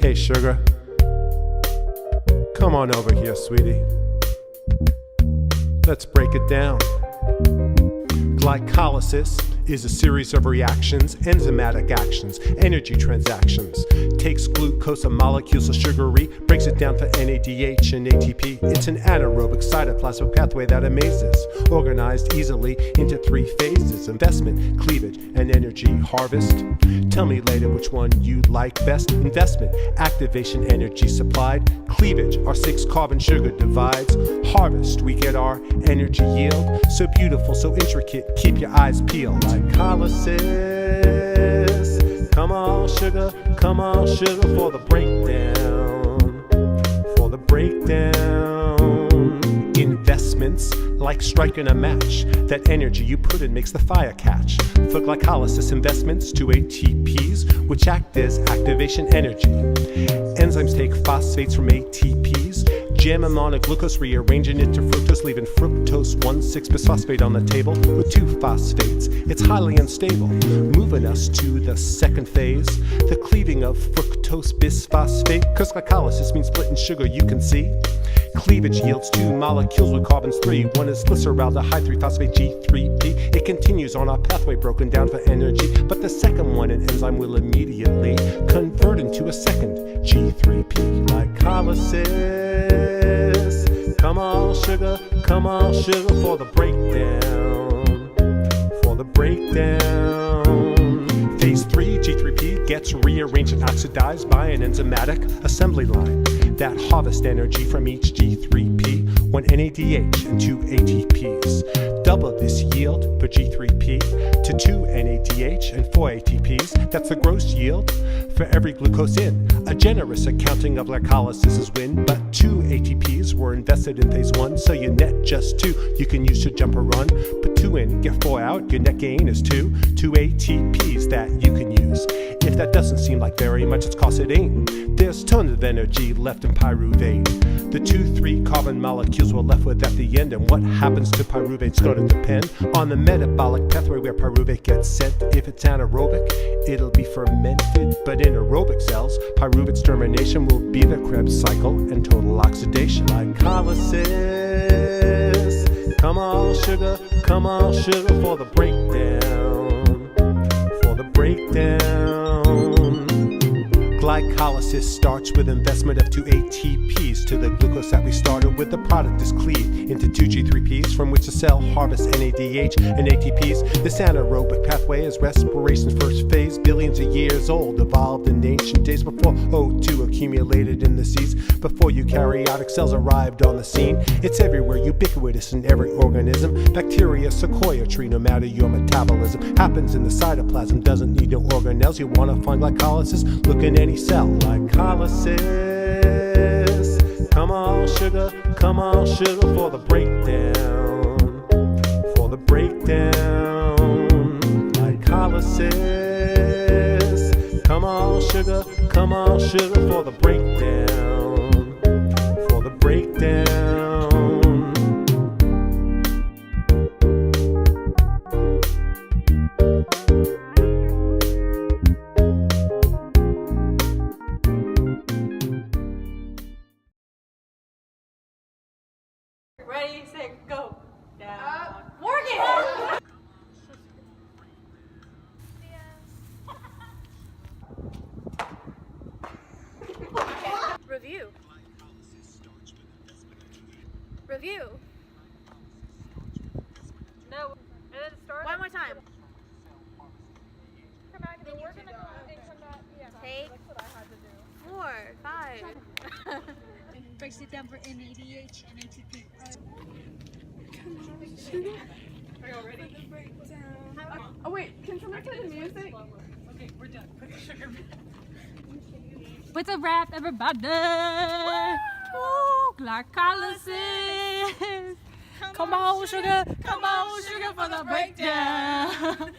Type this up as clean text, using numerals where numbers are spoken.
Hey, sugar. Come on over here, sweetie. Let's break it down. Glycolysis is a series of reactions, enzymatic actions, energy transactions. Takes glucose, a molecules of sugary, breaks it down for NADH and ATP. It's an anaerobic cytoplasmic pathway that amazes. Organized easily into 3 phases: investment, cleavage, and energy harvest. Tell me later which one you like best. Investment, activation, energy supplied. Cleavage, our 6 carbon sugar divides. Harvest, we get our energy yield. So beautiful, so intricate, keep your eyes peeled. Glycolysis, come on sugar for the breakdown, for the breakdown. Investments, like striking a match, that energy you put in makes the fire catch. For glycolysis, investments, 2 ATPs, which act as activation energy. Enzymes take phosphates from ATPs, jam them on a glucose, rearranging it to fructose, leaving fructose 1,6-bisphosphate on the table with 2 phosphates. It's highly unstable, moving us to the second phase, the cleaving of fructose bisphosphate. Cause glycolysis means splitting sugar, you can see. Cleavage yields 2 molecules with carbons 3. One is glyceraldehyde 3-phosphate G3P. It continues on our pathway, broken down for energy, but the second one, an enzyme, will immediately convert into a second G3P. Glycolysis, come on sugar for the breakdown, for the breakdown. Phase 3, G3P gets rearranged and oxidized by an enzymatic assembly line that harvests energy from each G3P, 1 NADH and 2 ATPs. Double this yield per G3P to 2 NADH and 4 ATPs. That's the gross yield for every glucose in. A generous accounting of glycolysis' win, but 2 ATPs were invested in phase 1, so you net just 2 you can use to jump or run. Put 2 in, get 4 out, your net gain is 2 ATPs that you can use. If that doesn't seem like very much, it's cause it ain't. There's tons of energy left in pyruvate. The 2,3 carbon molecules we're left with at the end, and what happens to pyruvate's going to depend on the metabolic pathway where pyruvate gets sent. If it's anaerobic, it'll be fermented, but in aerobic cells, pyruvate's termination will be the Krebs cycle and total oxidation. Glycolysis, come on sugar for the breakdown, for the breakdown. Glycolysis starts with investment of 2 ATPs to the glucose that we started with. The product is cleaved into 2 G3Ps from which the cell harvests NADH and ATPs. This anaerobic pathway is respiration's first phase, billions of years old, evolved in ancient days before O2 accumulated in the seas, before eukaryotic cells arrived on the scene. It's everywhere, ubiquitous in every organism. Bacteria, sequoia tree, no matter your metabolism. Happens in the cytoplasm, doesn't need no organelles. You want to find glycolysis? Look in any cell. Glycolysis, come on sugar for the breakdown, for the breakdown. Glycolysis, come on sugar for the breakdown, for the breakdown. Ready, set, go. Down. Morgan! Review. Review. No. And then start. One more time. Come back and then we're gonna go and come back. Yeah. Take That's what I had to do. 4, 5. Breaks it down for NADH and ATP. Are you all ready? Oh wait, can someone play the music? Okay, we're done. Put the sugar. What's a wrap, everybody? Woo, glycolysis. Come on, sugar for the breakdown.